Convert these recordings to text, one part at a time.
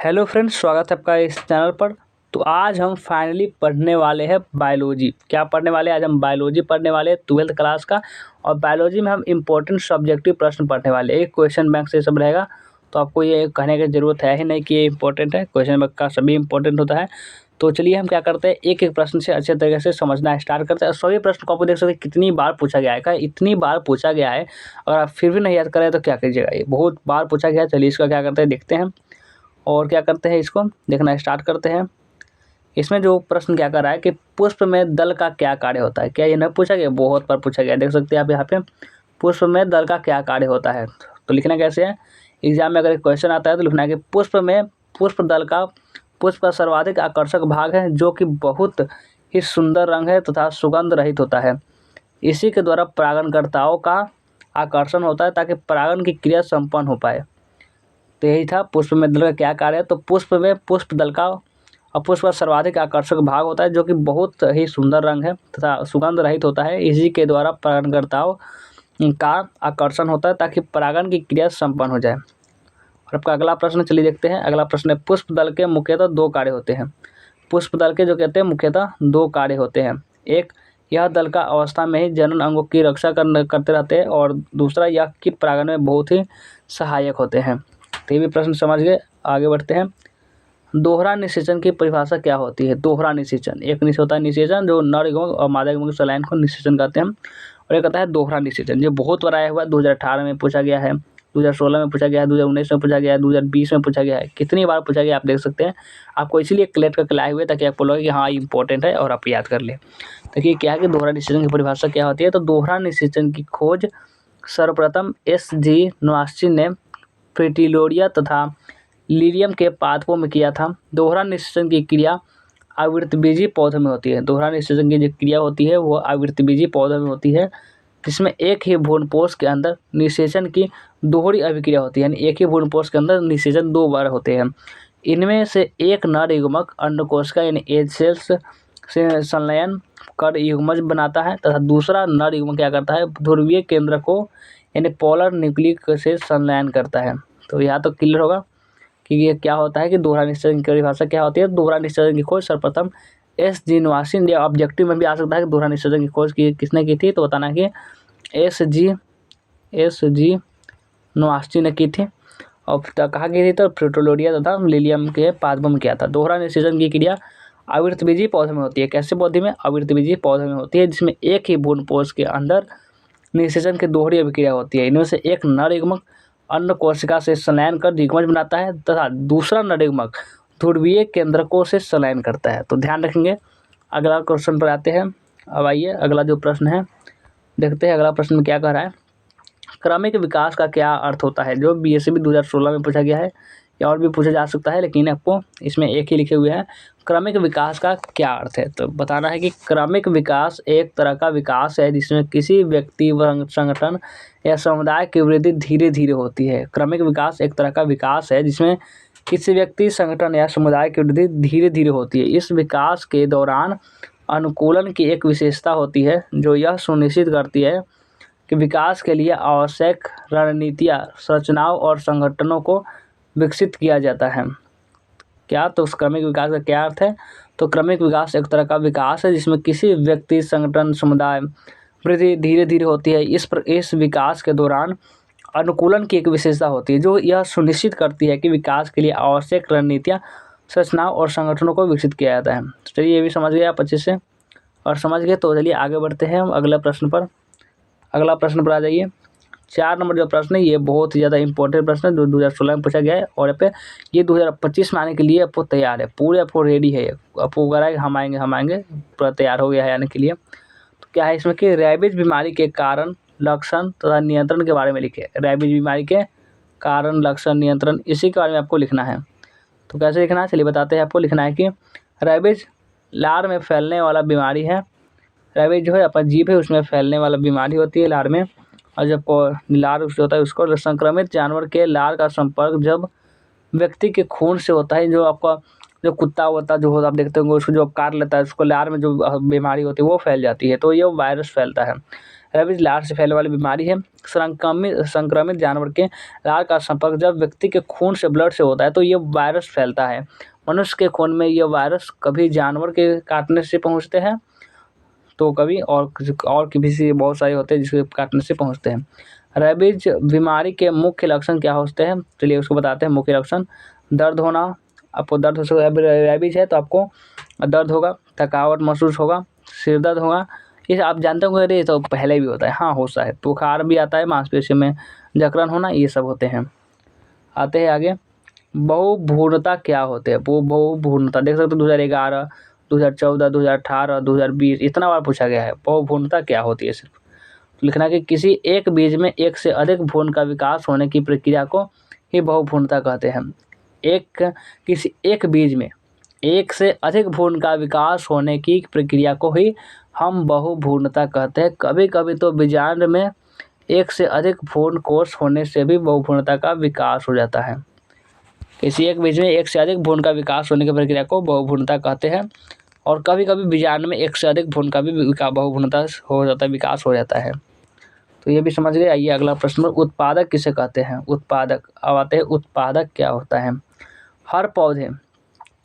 Hello friends, स्वागत है आपका इस चैनल पर। तो आज हम फाइनली पढ़ने वाले हैं बायोलॉजी। क्या पढ़ने वाले हैं? आज हम बायोलॉजी पढ़ने वाले हैं 12th क्लास का। और बायोलॉजी में हम इम्पोर्टेंट सब्जेक्टिव प्रश्न पढ़ने वाले हैं। एक क्वेश्चन बैंक से सब रहेगा, तो आपको ये कहने की ज़रूरत है ही नहीं कि ये इंपॉर्टेंट है। क्वेश्चन बैंक का सभी इंपॉर्टेंट होता है। तो चलिए हम क्या करते हैं, एक एक प्रश्न से अच्छे तरीके से समझना स्टार्ट करते हैं। सभी प्रश्न को आपको देख सकते हैं कितनी बार पूछा गया है। क्या इतनी बार पूछा गया है? अगर आप फिर भी नहीं याद करें तो क्या कीजिएगा, ये बहुत बार पूछा गया है। चलिए इसका क्या करते हैं, देखते हैं और क्या करते हैं, इसको देखना स्टार्ट करते हैं। इसमें जो प्रश्न क्या कर रहा है कि पुष्प में दल का क्या कार्य होता है। क्या ये नहीं पूछा गया? बहुत बार पूछा गया। देख सकते हैं आप यहाँ पे, पुष्प में दल का क्या कार्य होता है। तो लिखना कैसे है, एग्जाम में अगर क्वेश्चन आता है तो लिखना है कि पुष्प दल का पुष्प का सर्वाधिक आकर्षक भाग है, जो कि बहुत ही सुंदर रंग है तथा सुगंध रहित होता है। इसी के द्वारा परागणकर्ताओं का आकर्षण होता है ताकि परागण की क्रिया संपन्न हो पाए। तो यही था पुष्प में दल का क्या कार्य है। तो पुष्प में पुष्प दल का और पुष्प का सर्वाधिक आकर्षक भाग होता है, जो कि बहुत ही सुंदर रंग है तथा सुगंध रहित होता है। इसी के द्वारा परागणकर्ताओं का आकर्षण होता है ताकि परागण की क्रिया संपन्न हो जाए। और आपका अगला प्रश्न चलिए देखते हैं। अगला प्रश्न है, पुष्प दल के मुख्यतः दो कार्य होते हैं। पुष्प दल के जो कहते हैं मुख्यतः दो कार्य होते हैं। एक, यह दल का अवस्था में ही जनन अंगों की रक्षा करते रहते हैं, और दूसरा, यह कीट परागण में बहुत ही सहायक होते हैं। तो ये भी प्रश्न समझ गए। आगे बढ़ते हैं। दोहरा निषेचन की परिभाषा क्या होती है? दोहरा निषेचन, एक निषेचन होता है निषेचन जो नर युग्मक और मादा युग्मक सलाइन को निषेचन कहते हैं, और एक आता है दोहरा निषेचन। जो बहुत बार आया हुआ है, 2018 में पूछा गया है, 2016 में पूछा गया है, 2019 में पूछा गया है, 2020 में पूछा गया है। कितनी बार पूछा गया आप देख सकते हैं। आपको इसीलिए क्लेट करके लाए हुए ताकि आपको लगे कि हाँ इंपॉर्टेंट है और आप याद कर लें। देखिए क्या है कि दोहरा निषेचन की परिभाषा क्या होती है। तो दोहरा निषेचन की खोज सर्वप्रथम S.G. नवास्ची ने फ्रिटिलोरिया तथा लीरियम के पादपों में किया था। दोहरा निषेचन की क्रिया आवृतबीजी पौधों में होती है। दोहरा निषेचन की जो क्रिया होती है वो आवृतबीजी पौधों में होती है, जिसमें एक ही भ्रूणपोष के अंदर निषेचन की दोहरी अभिक्रिया होती है, यानी एक ही भ्रूणपोष के अंदर निषेचन दो बार होते हैं। इनमें से एक नर युग्मक अंडकोश का यानी एग सेल्स से संलयन कर युग्मज बनाता है तथा दूसरा नर युग्मक क्या करता है, ध्रुवीय केंद्र को यानी पोलर न्यूक्लिक से संलयन करता है। तो यहाँ तो क्लियर होगा कि ये क्या होता है कि दोहरा निषेचन की परिभाषा क्या होती है। दोहरा निषेचन की खोज सर्वप्रथम S.G. नवास्ची ने, ऑब्जेक्टिव में भी आ सकता है कि दोहरा निषेचन की खोज किसने की थी, तो बताना कि S.G. नवास्ची ने की थी। और कहाँ की थी, तो फ्रिटिलोरिया तथा लीलियम के पादपों में किया था। दोहरा निषेचन की क्रिया आवृतबीजी पौधे में होती है। कैसे पौधे में? आवृतबीजी पौधे में होती है, जिसमें एक ही भ्रूणपोष के अंदर निषेचन की दोहरी अभिक्रिया होती है। इनमें से एक नर युग्मक अन्य कोशिका से संलयन कर युग्मज बनाता है तथा दूसरा नर युग्मक ध्रुवीय केंद्रकों से संलयन करता है। तो ध्यान रखेंगे। अगला क्वेश्चन पर आते हैं। अब आइए अगला जो प्रश्न है देखते हैं। अगला प्रश्न क्या कह रहा है, क्रमिक विकास का क्या अर्थ होता है? जो BSc 2016 में पूछा गया है, या और भी पूछा जा सकता है, लेकिन आपको इसमें एक ही लिखे हुए हैं। क्रमिक विकास का क्या अर्थ है? तो बताना है कि क्रमिक विकास एक तरह का विकास है जिसमें किसी व्यक्ति व संगठन या समुदाय की वृद्धि धीरे धीरे होती है। क्रमिक विकास एक तरह का विकास है जिसमें किसी व्यक्ति, संगठन या समुदाय की वृद्धि धीरे धीरे होती है। इस विकास के दौरान अनुकूलन की एक विशेषता होती है जो यह सुनिश्चित करती है कि विकास के लिए आवश्यक रणनीतियाँ, संरचनाओं और संगठनों को विकसित किया जाता है। क्या? तो उस क्रमिक विकास का क्या अर्थ है? तो क्रमिक विकास एक तरह का विकास है जिसमें किसी व्यक्ति, संगठन, समुदाय वृद्धि धीरे धीरे होती है। इस विकास के दौरान अनुकूलन की एक विशेषता होती है जो यह सुनिश्चित करती है कि विकास के लिए आवश्यक रणनीतियाँ, संरचनाओं और संगठनों को विकसित किया जाता है। तो चलिए ये भी समझ गए आप अच्छे से, और समझ गए तो चलिए आगे बढ़ते हैं हम अगले प्रश्न पर। अगला प्रश्न पर आ जाइए। 4 नंबर जो प्रश्न है ये बहुत ही ज़्यादा इंपॉर्टेंट प्रश्न है जो 2016 में पूछा गया है, और यहाँ पे ये 2025 में आने के लिए आपको तैयार है, पूरे आपको रेडी है। आपको कह रहा है कि हम आएंगे, पूरा तैयार हो गया है आने के लिए। तो क्या है इसमें कि रैबिज बीमारी के कारण, लक्षण तथा नियंत्रण के बारे में लिखे। रैबिज बीमारी के कारण, लक्षण, नियंत्रण, इसी के बारे में आपको लिखना है। तो कैसे लिखना है चलिए बताते हैं। आपको लिखना है कि रैबिज लार में फैलने वाला बीमारी है। रैबिज जो है अपना जीभ है उसमें फैलने वाला बीमारी होती है लार में, और जब लार उससे होता है उसको संक्रमित जानवर के लार का संपर्क जब व्यक्ति के खून से होता है, जो आपका जो कुत्ता होता है जो होता आप देखते होंगे उसको जो काट लेता है, उसको लार में जो बीमारी होती है वो फैल जाती है, तो ये वायरस फैलता है। रेबीज लार से फैलने वाली बीमारी है। संक्रमित जानवर के लार का संपर्क जब व्यक्ति के खून से ब्लड से होता है तो ये वायरस फैलता है। मनुष्य के खून में ये वायरस कभी जानवर के काटने से पहुँचते हैं तो कभी और किसी से बहुत सारे होते हैं जिसके काटने से पहुँचते हैं। रेबीज बीमारी के मुख्य लक्षण क्या होते हैं, चलिए उसको बताते हैं। मुख्य लक्षण दर्द होना, आपको दर्द हो सकता है। रेबीज है तो आपको दर्द होगा, थकावट महसूस होगा, सिर दर्द होगा। ये आप जानते होंगे अरे ये तो पहले भी होता है, हाँ होता है। बुखार भी आता है, मांसपेशियों में जकड़न होना, ये सब होते हैं। आते हैं आगे, बहुभ्रूणता क्या होते हैं। वो बहुभ्रूणता देख सकते हो 2011, 2014, 2018, 2020 इतना बार पूछा गया है। बहुभ्रूणता क्या होती है, सिर्फ लिखना कि किसी एक बीज में एक से अधिक भ्रूण का विकास होने की प्रक्रिया को ही बहुभ्रूणता कहते हैं। किसी एक बीज में एक से अधिक भ्रूण का विकास होने की प्रक्रिया को ही हम बहुभ्रूणता कहते हैं। कभी कभी तो बीजांड में एक से अधिक भ्रूण कोष होने से भी बहुभ्रूणता का विकास हो जाता है। किसी एक बीज में एक से अधिक भ्रूण का विकास होने की प्रक्रिया को बहुभ्रूणता कहते हैं। और कभी कभी बीजांड में एक से अधिक भ्रूण का भी बहुभ्रूणता हो जाता है, विकास हो जाता है। तो ये भी समझ गए। आइए अगला प्रश्न, उत्पादक किसे कहते हैं। उत्पादक, अब आते हैं उत्पादक क्या होता है।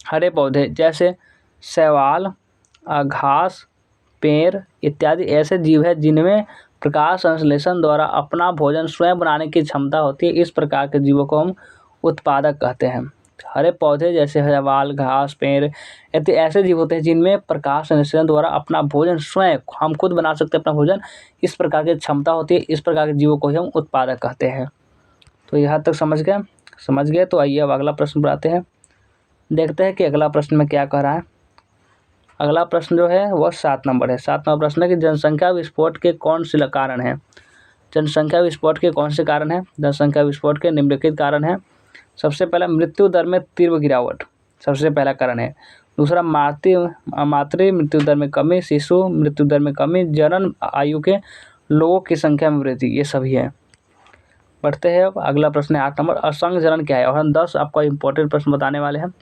हरे पौधे जैसे शैवाल, घास, पेड़ इत्यादि ऐसे जीव हैं जिनमें प्रकाश संश्लेषण द्वारा अपना भोजन स्वयं बनाने की क्षमता होती है। इस प्रकार के जीवों को हम उत्पादक कहते हैं। हरे पौधे जैसे शैवाल, घास, पेड़ इत्यादि ऐसे जीव होते हैं जिनमें प्रकाश संश्लेषण द्वारा अपना भोजन स्वयं हम खुद बना सकते हैं अपना भोजन, इस प्रकार की क्षमता होती है। इस प्रकार के जीवों को ही हम उत्पादक कहते हैं। तो यहाँ तक समझ गए। तो आइए अब अगला प्रश्न बढ़ाते हैं, देखते हैं कि अगला प्रश्न में क्या कह रहा है। अगला प्रश्न जो है वह 7 नंबर है। 7 नंबर प्रश्न है कि जनसंख्या विस्फोट के कौन से कारण हैं। जनसंख्या विस्फोट के कौन से कारण हैं। जनसंख्या विस्फोट के निम्नलिखित कारण हैं। सबसे पहला, मृत्यु दर में तीव्र गिरावट, सबसे पहला कारण है। दूसरा, मातृ मृत्यु दर में कमी, शिशु मृत्यु दर में कमी, जनन आयु के लोगों की संख्या में वृद्धि, ये सभी है। बढ़ते हैं अब अगला प्रश्न है 8 नंबर, असंघ जनन क्या है। और हम 10 आपका इंपॉर्टेंट प्रश्न बताने वाले हैं।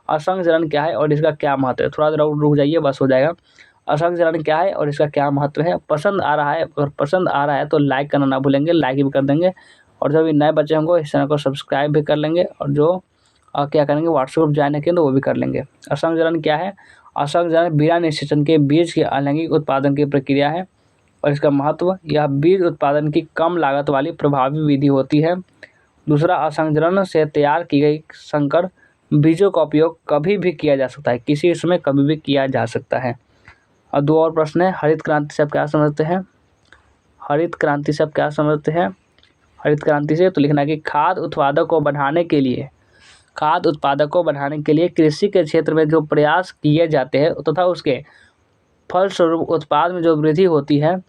असंघ जनन क्या है और इसका क्या महत्व है। थोड़ा देर रुक जाइए, बस हो जाएगा। असंघ जनन क्या है और इसका क्या महत्व है। पसंद आ रहा है, अगर पसंद आ रहा है तो लाइक करना ना भूलेंगे, लाइक भी कर देंगे। और जो भी नए बच्चे होंगे इस चैनल को सब्सक्राइब भी कर लेंगे। और जो क्या करेंगे, व्हाट्सएप ग्रुप ज्वाइन किए तो वो भी कर लेंगे। असंघ जनन क्या है। असंघ जनन बिना निषेचन के बीज के अलैंगिक उत्पादन की प्रक्रिया है। और इसका महत्व, यह बीज उत्पादन की कम लागत वाली प्रभावी विधि होती है। दूसरा, असंघ जनन से तैयार की गई संकर बीजों का उपयोग कभी भी किया जा सकता है, किसी समय कभी भी किया जा सकता है। और 2 और प्रश्न है, हरित क्रांति से आप क्या समझते हैं। हरित क्रांति से आप क्या समझते हैं। हरित क्रांति से तो लिखना कि खाद्य उत्पादक को बढ़ाने के लिए कृषि के क्षेत्र में जो प्रयास किए जाते हैं तथा उसके फलस्वरूप उत्पाद में जो वृद्धि होती है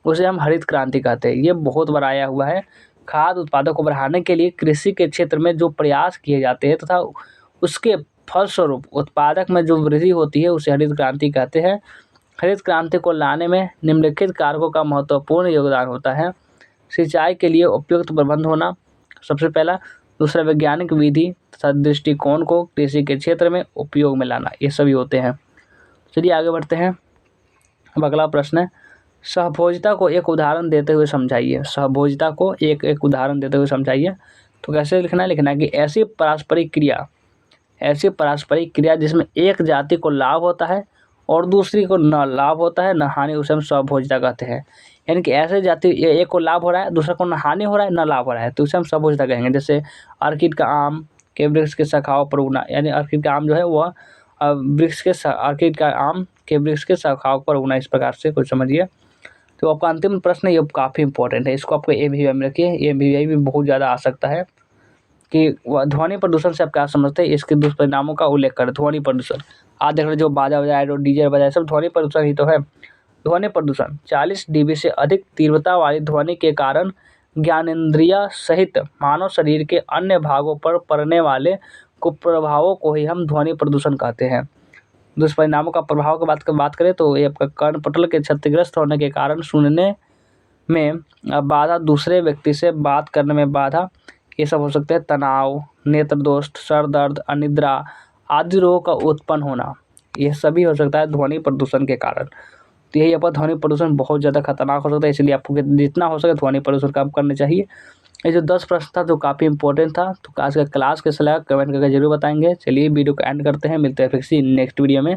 उसे हम हरित क्रांति कहते हैं। ये बहुत बार आया हुआ है। खाद्य उत्पादक को बढ़ाने के लिए कृषि के क्षेत्र में जो प्रयास किए जाते हैं तथा उसके फलस्वरूप उत्पादक में जो वृद्धि होती है उसे हरित क्रांति कहते हैं। हरित क्रांति को लाने में निम्नलिखित कारकों का महत्वपूर्ण योगदान होता है। सिंचाई के लिए उपयुक्त प्रबंध होना सबसे पहला। दूसरा, वैज्ञानिक विधि तथा दृष्टिकोण को कृषि के क्षेत्र में उपयोग में लाना, ये सभी होते हैं। चलिए आगे बढ़ते हैं। अब अगला प्रश्न है, सहभोजिता को एक उदाहरण देते हुए समझाइए। सहभोजिता को एक उदाहरण देते हुए समझाइए। तो कैसे लिखना है कि ऐसी पारस्परिक क्रिया जिसमें एक जाति को लाभ होता है और दूसरी को न लाभ होता है न हानि, उसे हम सहभोजिता कहते हैं। यानी कि ऐसे जाति एक को लाभ हो रहा है, दूसरा को न हानि हो रहा है न लाभ हो रहा है, तो उसे हम सहभोजिता कहेंगे। जैसे अर्किड का आम के वृक्ष के शाखाओं पर उगना, यानी अर्किड का आम जो है वह अर्किड का आम के वृक्ष के शाखाओं पर उगना, इस प्रकार से कुछ समझिए। तो आपका अंतिम प्रश्न ये काफ़ी इंपॉर्टेंट है, इसको आपको एमवीआई में रखिए। एमवीआई भी बहुत ज़्यादा आ सकता है कि ध्वनि प्रदूषण से आप क्या समझते हैं, इसके दुष्परिणामों का उल्लेख करें। ध्वनि प्रदूषण, आज देख रहे जो बाजा बजाए, जो डीजे बजाए, सब ध्वनि प्रदूषण ही तो है। ध्वनि प्रदूषण 40 dB से अधिक तीव्रता वाली ध्वनि के कारण ज्ञानेंद्रिय सहित मानव शरीर के अन्य भागों पर पड़ने वाले कुप्रभावों को ही हम ध्वनि प्रदूषण कहते हैं। दुष्परिणामों का प्रभाव की बात करें तो ये आपका कर्णपटल के क्षतिग्रस्त होने के कारण सुनने में बाधा, दूसरे व्यक्ति से बात करने में बाधा, ये सब हो सकते हैं। तनाव, नेत्र दोष, सर दर्द, अनिद्रा आदि रोगों का उत्पन्न होना, ये सभी हो सकता है ध्वनि प्रदूषण के कारण। तो यही आपका ध्वनि प्रदूषण बहुत ज़्यादा खतरनाक हो सकता है, इसलिए आपको जितना हो सके ध्वनि प्रदूषण कम करना चाहिए। ये जो 10 प्रश्न था जो काफ़ी इंपॉर्टेंट था, तो आज का क्लास कैसा लगा कमेंट करके जरूर बताएंगे। चलिए वीडियो को एंड करते हैं, मिलते हैं फिर से नेक्स्ट वीडियो में।